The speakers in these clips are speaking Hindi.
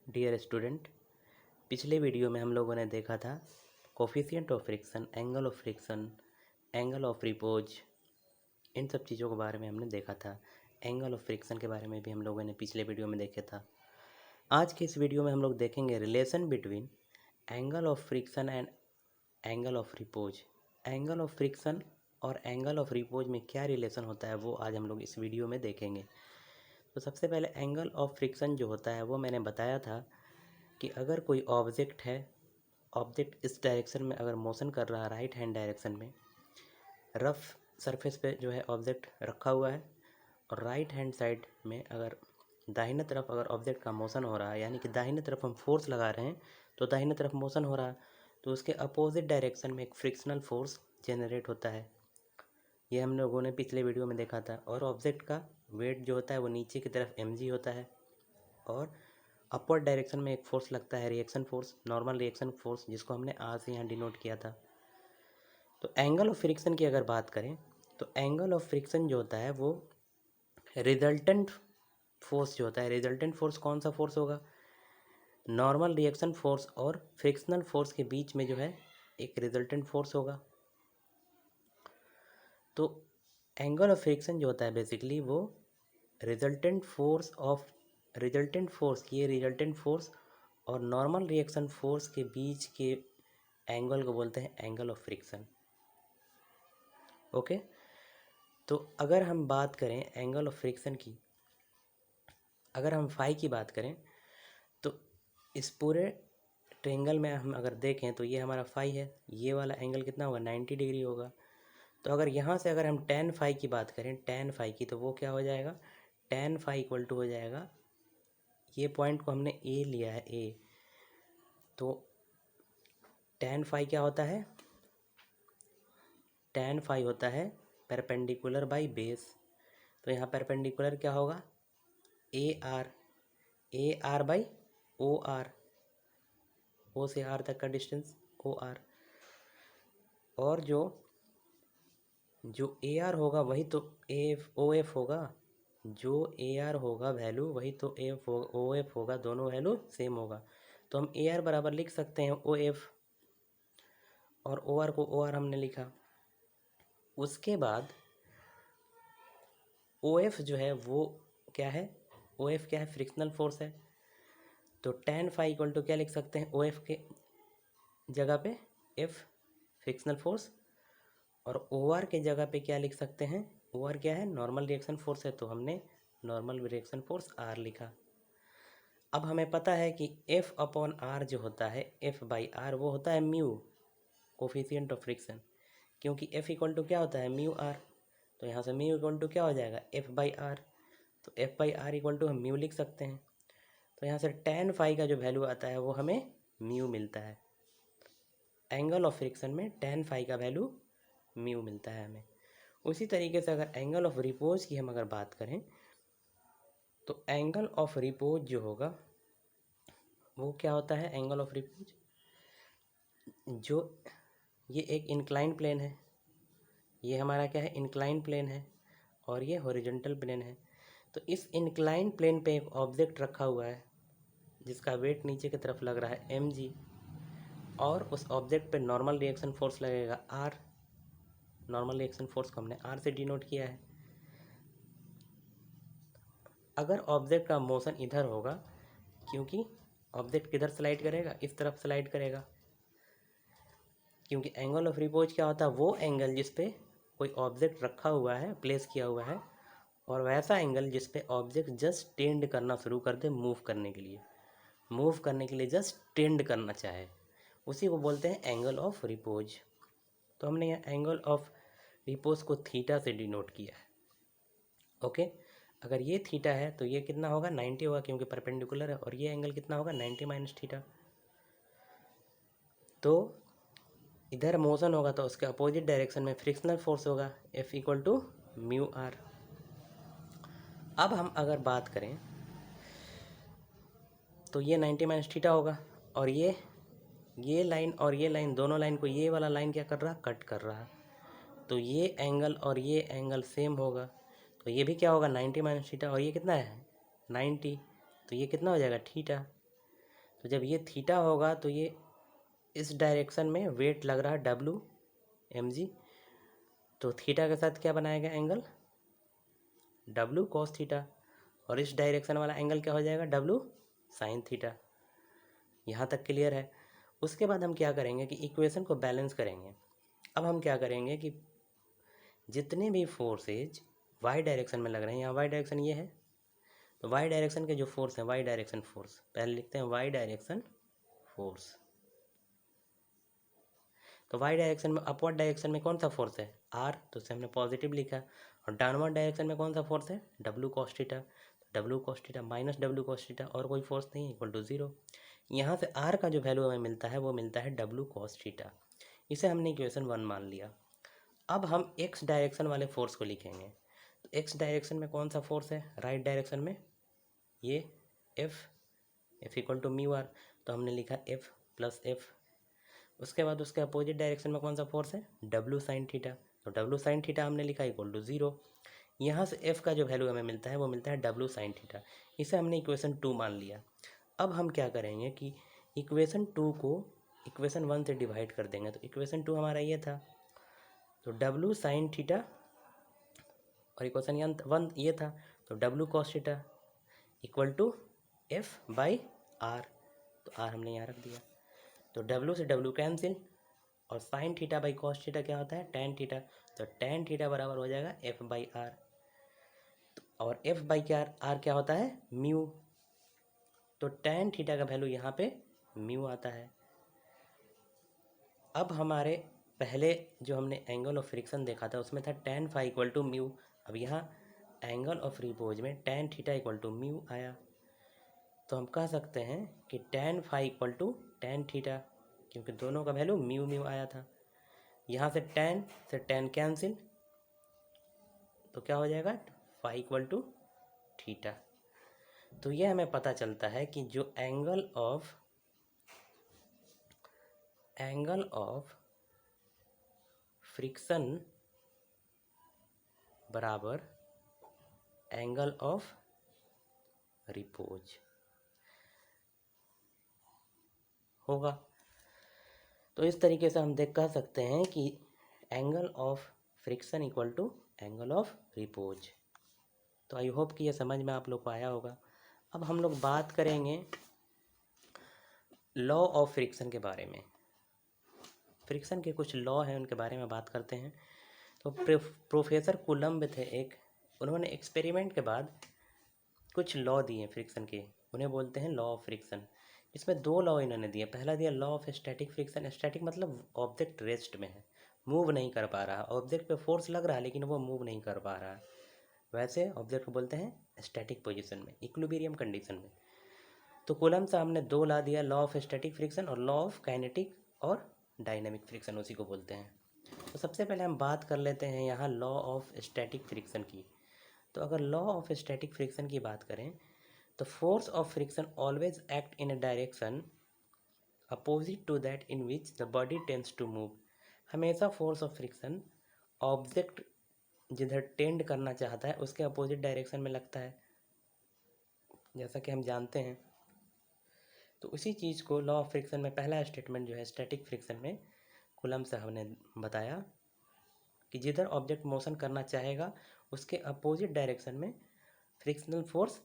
डियर स्टूडेंट, पिछले वीडियो में हम लोगों ने देखा था coefficient of friction, angle of repose, इन सब चीज़ों के बारे में हमने देखा था। एंगल ऑफ फ्रिक्शन के बारे में भी हम लोगों ने पिछले वीडियो में देखा था। आज के इस वीडियो में हम लोग देखेंगे relation between angle of friction and angle of repose. Angle of friction और एंगल ऑफ रिपोज में क्या रिलेशन होता है वो आज हम लोग इस वीडियो में देखेंगे। तो सबसे पहले एंगल ऑफ फ्रिक्शन जो होता है वो मैंने बताया था कि अगर कोई ऑब्जेक्ट है, ऑब्जेक्ट इस डायरेक्शन में अगर मोशन कर रहा है राइट हैंड डायरेक्शन में, रफ सरफेस पे जो है ऑब्जेक्ट रखा हुआ है, और राइट हैंड साइड में अगर दाहिने तरफ अगर ऑब्जेक्ट का मोशन हो रहा है, यानी कि दाहिने तरफ हम फोर्स लगा रहे हैं तो दाहिने तरफ मोशन हो रहा है, तो उसके अपोजिट डायरेक्शन में एक फ्रिक्शनल फोर्स जनरेट होता है। ये हम लोगों ने पिछले वीडियो में देखा था। और ऑब्जेक्ट का वेट जो होता है वो नीचे की तरफ mg होता है, और अपवर्ड डायरेक्शन में एक फोर्स लगता है, reaction force, normal reaction force, जिसको हमने आर से यहाँ डिनोट किया था। तो एंगल ऑफ फ्रिक्शन की अगर बात करें तो एंगल ऑफ फ्रिक्शन जो होता है वो रिजल्टेंट फोर्स जो होता है, रिजल्टेंट फोर्स कौन सा फोर्स होगा? नॉर्मल रिएक्शन फोर्स और फ्रिक्शनल फोर्स के बीच में जो है एक रिजल्टेंट फोर्स होगा। तो एंगल ऑफ फ्रिक्शन जो होता है बेसिकली वो रिजल्टेंट फोर्स ये रिजल्टेंट फोर्स और नॉर्मल रिएक्शन फोर्स के बीच के एंगल को बोलते हैं एंगल ऑफ फ्रिक्शन। ओके, तो अगर हम बात करें एंगल ऑफ फ्रिक्शन की, अगर हम फाई की बात करें तो इस पूरे ट्रेंगल में हम अगर देखें तो ये हमारा फाई है, ये वाला एंगल कितना होगा? 90 डिग्री होगा। तो अगर यहाँ से अगर हम टेन फाई की बात करें, टेन फाई की, तो वो क्या हो जाएगा? टेन फाई इक्वल टू हो जाएगा, ये पॉइंट को हमने ए लिया है, ए, तो टेन फाई क्या होता है? टेन फाई होता है परपेंडिकुलर बाई बेस। तो यहाँ परपेंडिकुलर क्या होगा? A R by O R, O से आर तक का डिस्टेंस ओ आर। और जो ए आर होगा वही तो ओ एफ होगा, जो ए आर होगा वैल्यू वही तो ओ एफ होगा, दोनों वैल्यू सेम होगा। तो हम ए आर बराबर लिख सकते हैं ओ एफ, और ओ आर को ओ आर हमने लिखा। उसके बाद ओ एफ जो है वो क्या है? ओ एफ क्या है? फ्रिक्शनल फोर्स है। तो टेन फाई इक्वल टू क्या लिख सकते हैं? ओ एफ के जगह पे एफ फ्रिक्शनल फोर्स, और ओ आर के जगह पे क्या लिख सकते हैं? ओ आर क्या है? नॉर्मल रिएक्शन फोर्स है, तो हमने नॉर्मल रिएक्शन फोर्स आर लिखा। अब हमें पता है कि एफ अपॉन आर जो होता है, एफ बाई आर, वो होता है म्यू, कोफिशिएंट ऑफ फ्रिक्शन, क्योंकि एफ इक्वल टू क्या होता है? Mu R. तो यहाँ से म्यू इक्वल टू क्या हो जाएगा? F by R. तो F by R equal to हम म्यू लिख सकते हैं। तो यहाँ से टेन फाई का जो वैल्यू आता है वो हमें म्यू मिलता है। एंगल ऑफ फ्रिक्शन में टेन फाई का वैल्यू म्यू मिलता है हमें। उसी तरीके से अगर एंगल ऑफ रिपोज की हम अगर बात करें तो एंगल ऑफ रिपोज जो होगा वो क्या होता है? एंगल ऑफ रिपोज जो, ये एक इंक्लाइन प्लेन है, ये हमारा क्या है? इंक्लाइन प्लेन है, और ये हॉरिजॉन्टल प्लेन है। तो इस इंक्लाइन प्लेन पे एक ऑब्जेक्ट रखा हुआ है जिसका वेट नीचे की तरफ लग रहा है mg, और उस ऑब्जेक्ट पे नॉर्मल रिएक्शन फोर्स लगेगा r। नॉर्मल रिएक्शन फोर्स को हमने r से डिनोट किया है। अगर ऑब्जेक्ट का मोशन इधर होगा, क्योंकि ऑब्जेक्ट किधर स्लाइड करेगा? इस तरफ स्लाइड करेगा, क्योंकि एंगल ऑफ रिपोज क्या होता है? वो एंगल जिस पे कोई ऑब्जेक्ट रखा हुआ है, प्लेस किया हुआ है, और वैसा एंगल जिस पे ऑब्जेक्ट जस्ट टेंड करना शुरू कर दे, मूव करने के लिए जस्ट टेंड करना चाहे, उसी को बोलते हैं एंगल ऑफ रिपोज। तो हमने यहाँ एंगल ऑफ रिपोज को थीटा से डिनोट किया है। ओके, अगर ये थीटा है तो ये कितना होगा? 90 होगा, क्योंकि परपेंडिकुलर है, और ये एंगल कितना होगा? 90 माइनस थीटा। तो इधर मोशन होगा तो उसके अपोजिट डायरेक्शन में फ्रिक्शनल फोर्स होगा, F equal to mu R. अब हम अगर बात करें तो ये 90 माइनस थीटा होगा, और ये लाइन और ये लाइन, दोनों लाइन को ये वाला लाइन क्या कर रहा? कट कर रहा। तो ये एंगल और ये एंगल सेम होगा, तो ये भी क्या होगा? 90 माइनस थीटा, और ये कितना है? 90, तो ये कितना हो जाएगा? थीटा। तो जब ये थीटा होगा तो ये इस डायरेक्शन में वेट लग रहा है WmG, तो थीटा के साथ क्या बनाएगा एंगल W cos थीटा, और इस डायरेक्शन वाला एंगल क्या हो जाएगा W sin थीटा। यहाँ तक क्लियर है। उसके बाद हम क्या करेंगे कि इक्वेशन को बैलेंस करेंगे। अब हम क्या करेंगे कि जितने भी फोर्सेज वाई डायरेक्शन में लग रहे हैं, यहाँ वाई डायरेक्शन ये है, तो वाई डायरेक्शन के जो फोर्स हैं वाई डायरेक्शन फोर्स, पहले लिखते हैं वाई डायरेक्शन फोर्स। तो वाई डायरेक्शन में अपवर्ड डायरेक्शन में कौन सा फोर्स है आर, तो उसे हमने पॉजिटिव लिखा। और डाउनवर्ड डायरेक्शन में कौन सा फोर्स है W cos theta, W cos theta minus W cos theta, और कोई फोर्स नहीं है, इक्वल टू जीरो। यहाँ से आर का जो वैल्यू हमें मिलता है वो मिलता है डब्ल्यू कॉस थीटा। इसे हमने इक्वेशन 1 मान लिया। अब हम एक्स डायरेक्शन वाले फोर्स को लिखेंगे। तो एक्स डायरेक्शन में कौन सा फोर्स है राइट डायरेक्शन में, ये F equal to mu R, तो हमने लिखा एफ प्लस एफ। उसके बाद उसके अपोजिट डायरेक्शन में कौन सा फोर्स है डब्ल्यू साइन थीटा, तो डब्ल्यू साइन थीटा हमने लिखा इक्वल टू जीरो। यहाँ से एफ का जो वैल्यू हमें मिलता है वो मिलता है डब्ल्यू साइन थीटा। इसे हमने इक्वेशन 2 मान लिया। अब हम क्या करेंगे कि इक्वेशन 2 को इक्वेशन 1 से डिवाइड कर देंगे। तो इक्वेशन 2 हमारा ये था, तो डब्ल्यू साइन थीटा, और इक्वेशन 1 ये था, तो W cos theta equal to F by R, तो आर हमने यहाँ रख दिया। तो डब्ल्यू से डब्ल्यू कैंसिल, और sine theta by cos theta क्या होता है टेन थीटा, तो टेन थीटा बराबर हो जाएगा एफ बाई आर। और एफ बाई क्या आर क्या होता है म्यू, तो टेन थीटा का वैल्यू यहाँ पे म्यू आता है। अब हमारे पहले जो हमने एंगल ऑफ फ्रिक्शन देखा था उसमें था tan phi equal to mu, अब यहाँ एंगल ऑफ रिपोज में tan theta equal to mu आया। तो हम कह सकते हैं कि tan phi equal to tan theta, क्योंकि दोनों का वैल्यू म्यू म्यू आया था। यहाँ से टेन कैंसिल, तो क्या हो जाएगा फाई इक्वल टू थीटा। तो ये हमें पता चलता है कि जो एंगल ऑफ फ्रिक्शन बराबर एंगल ऑफ रिपोज होगा। तो इस तरीके से हम कह सकते हैं कि angle of friction equal to angle of repose. तो आई होप कि ये समझ में आप लोग को आया होगा। अब हम लोग बात करेंगे लॉ ऑफ फ्रिक्शन के बारे में। फ्रिक्शन के कुछ लॉ हैं उनके बारे में बात करते हैं। तो प्रोफेसर कूलम्ब थे एक, उन्होंने एक्सपेरिमेंट के बाद कुछ लॉ दिए फ्रिक्शन के, उन्हें बोलते हैं लॉ ऑफ फ्रिक्शन। इसमें दो लॉ इन्होंने दिए। पहला दिया law of static friction. Static मतलब ऑब्जेक्ट रेस्ट में है, मूव नहीं कर पा रहा, ऑब्जेक्ट पे फोर्स लग रहा है लेकिन वो मूव नहीं कर पा रहा है, वैसे ऑब्जेक्ट को बोलते हैं स्टैटिक पोजीशन में, इक्विलिब्रियम कंडीशन में। तो कूलम्ब से हमने दो ला दिया, लॉ ऑफ स्टैटिक फ्रिक्शन और लॉ ऑफ काइनेटिक और डायनामिक फ्रिक्शन, उसी को बोलते हैं। तो सबसे पहले हम बात कर लेते हैं यहाँ लॉ ऑफ स्टैटिक फ्रिक्शन की। तो अगर लॉ ऑफ स्टैटिक फ्रिक्शन की बात करें तो force of friction always act in a direction opposite to that in which the body tends to move. हमेशा फोर्स ऑफ फ्रिक्शन ऑब्जेक्ट जिधर टेंड करना चाहता है उसके अपोजिट डायरेक्शन में लगता है, जैसा कि हम जानते हैं। तो उसी चीज़ को लॉ ऑफ फ्रिक्शन में पहला स्टेटमेंट जो है स्टैटिक फ्रिक्शन में कूलम्ब से हमने बताया कि जिधर ऑब्जेक्ट मोशन करना चाहेगा उसके अपोजिट डायरेक्शन में फ्रिक्शनल फोर्स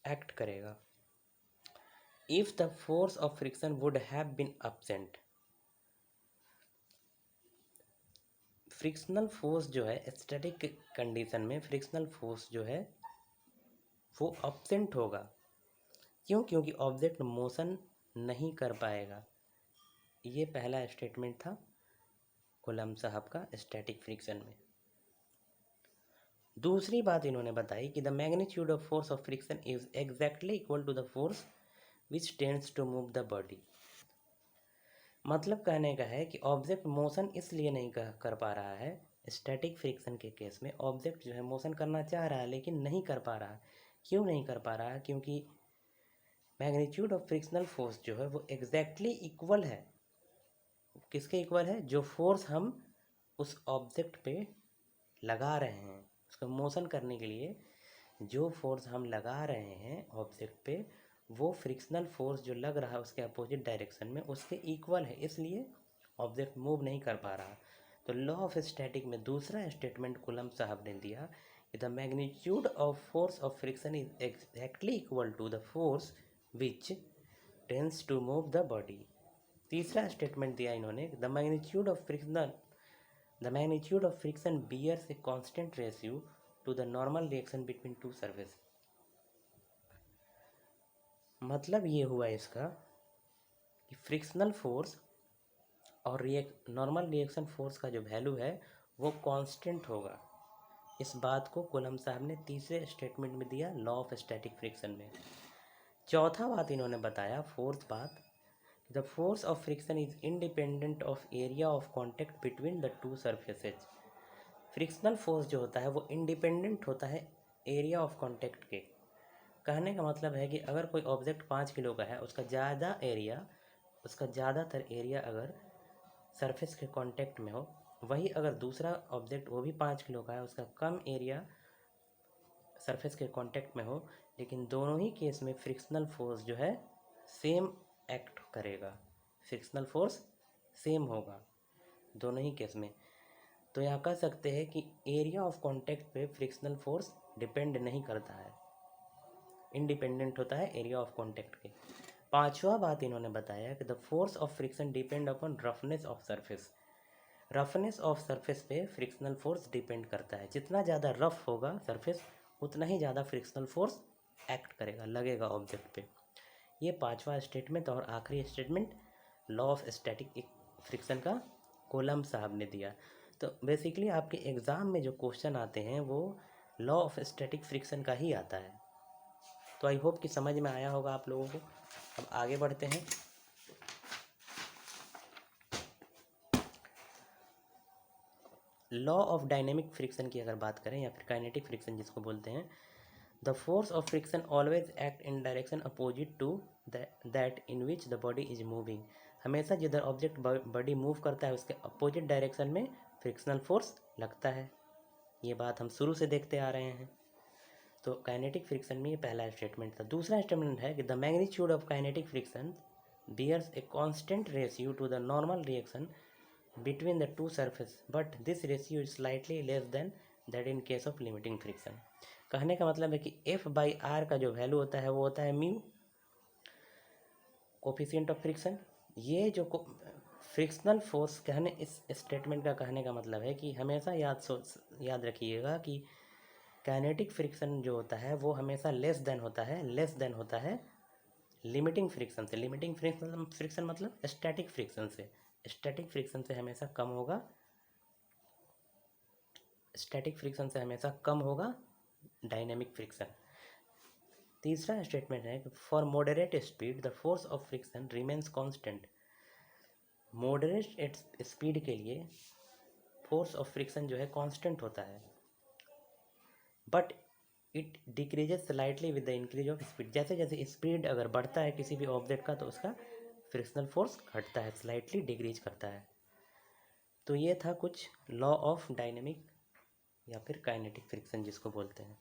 एक्ट करेगा। If the force of friction would have been absent, frictional force जो है स्टैटिक कंडीशन में फ्रिक्शनल फोर्स जो है वो absent होगा। क्यों? क्योंकि ऑब्जेक्ट मोशन नहीं कर पाएगा। ये पहला स्टेटमेंट था कूलम्ब साहब का स्टैटिक फ्रिक्शन में। दूसरी बात इन्होंने बताई कि the magnitude of force of friction is exactly equal to the force which tends to move the body. मतलब कहने का है कि ऑब्जेक्ट मोशन इसलिए नहीं कर पा रहा है, स्टैटिक फ्रिक्शन के केस में ऑब्जेक्ट जो है मोशन करना चाह रहा है लेकिन नहीं कर पा रहा है। क्यों नहीं कर पा रहा है? क्योंकि मैग्नीट्यूड ऑफ फ्रिक्शनल फोर्स जो है वो एग्जैक्टली इक्वल है। किसके इक्वल है? जो फोर्स हम उस ऑब्जेक्ट पे लगा रहे हैं, उसको मोशन करने के लिए जो फोर्स हम लगा रहे हैं ऑब्जेक्ट पे, वो फ्रिक्शनल फोर्स जो लग रहा है उसके अपोजिट डायरेक्शन में उसके इक्वल है, इसलिए ऑब्जेक्ट मूव नहीं कर पा रहा। तो लॉ ऑफ स्टैटिक में दूसरा स्टेटमेंट कूलम्ब साहब ने दिया, the magnitude of force of friction is exactly equal to the force which tends to move the body. तीसरा स्टेटमेंट दिया इन्होंने, the magnitude of friction bears a constant ratio to the normal reaction between two surface. मतलब ये हुआ इसका कि फ्रिक्शनल फोर्स और नॉर्मल रिएक्शन फोर्स का जो वैल्यू है वो कांस्टेंट होगा। इस बात को कूलम्ब साहब ने तीसरे स्टेटमेंट में दिया लॉ ऑफ स्टैटिक फ्रिक्शन में। चौथा बात इन्होंने बताया, फोर्थ बात, the force of friction is independent of area of contact between the to surfaces. Frictional force जो होता है वो इंडिपेंडेंट होता है एरिया ऑफ कॉन्टैक्ट के। कहने का मतलब है कि अगर कोई ऑब्जेक्ट 5 किलो का है, उसका ज़्यादातर एरिया अगर सरफेस के कांटेक्ट में हो, वही अगर दूसरा ऑब्जेक्ट वो भी 5 किलो का है, उसका कम एरिया सरफेस के कांटेक्ट में हो, लेकिन दोनों ही केस में फ्रिक्शनल फोर्स जो है सेम एक्ट करेगा, फ्रिक्शनल फोर्स सेम होगा दोनों ही केस में। तो यहाँ कह सकते हैं कि एरिया ऑफ कांटेक्ट पे फ्रिक्शनल फोर्स डिपेंड नहीं करता है, इंडिपेंडेंट होता है एरिया ऑफ कांटेक्ट के। पांचवा बात इन्होंने बताया कि the force of friction depend upon roughness of surface. Roughness of surface पे फ्रिक्शनल फोर्स डिपेंड करता है। जितना ज़्यादा रफ होगा सरफेस उतना ही ज़्यादा फ्रिक्शनल फोर्स एक्ट करेगा, लगेगा ऑब्जेक्ट पे। ये पांचवा स्टेटमेंट और आखिरी statement law of static friction का कूलम्ब साहब ने दिया। तो बेसिकली आपके एग्ज़ाम में जो क्वेश्चन आते हैं वो लॉ ऑफ स्टैटिक फ्रिक्शन का ही आता है। तो आई होप कि समझ में आया होगा आप लोगों को। अब आगे बढ़ते हैं। लॉ ऑफ डायनेमिक फ्रिक्शन की अगर बात करें या फिर काइनेटिक फ्रिक्शन जिसको बोलते हैं, the force of friction always act in direction opposite to that in which the body is moving. हमेशा जिधर ऑब्जेक्ट बॉडी मूव करता है उसके अपोजिट डायरेक्शन में फ्रिक्शनल फोर्स लगता है। ये बात हम शुरू से देखते आ रहे हैं। तो काइनेटिक फ्रिक्शन में ये पहला स्टेटमेंट था। दूसरा स्टेटमेंट है कि the magnitude of kinetic friction bears a constant ratio to the normal reaction between the two surface, but this ratio is slightly less than that in case of limiting friction. कहने का मतलब है कि F/R का जो वैल्यू होता है वो होता है म्यू, कोफिशिएंट ऑफ फ्रिक्शन। ये जो फ्रिक्शनल फोर्स कहने, इस स्टेटमेंट का कहने का मतलब है कि हमेशा याद रखिएगा कि काइनेटिक फ्रिक्शन जो होता है वो हमेशा लेस देन होता है लिमिटिंग फ्रिक्शन से। लिमिटिंग फ्रिक्शन मतलब स्टैटिक फ्रिक्शन से। स्टैटिक फ्रिक्शन से हमेशा कम होगा, स्टैटिक फ्रिक्शन से हमेशा कम होगा डायनेमिक फ्रिक्शन। तीसरा स्टेटमेंट है कि for moderate speed the force of friction remains constant. Moderate speed के लिए फोर्स ऑफ फ्रिक्शन जो है कांस्टेंट होता है, but it decreases slightly with the increase of speed. जैसे जैसे स्पीड अगर बढ़ता है किसी भी ऑब्जेक्ट का तो उसका फ्रिक्शनल फोर्स घटता है, स्लाइटली डिक्रीज करता है। तो ये था कुछ लॉ ऑफ डायनेमिक या फिर काइनेटिक फ्रिक्शन जिसको बोलते हैं।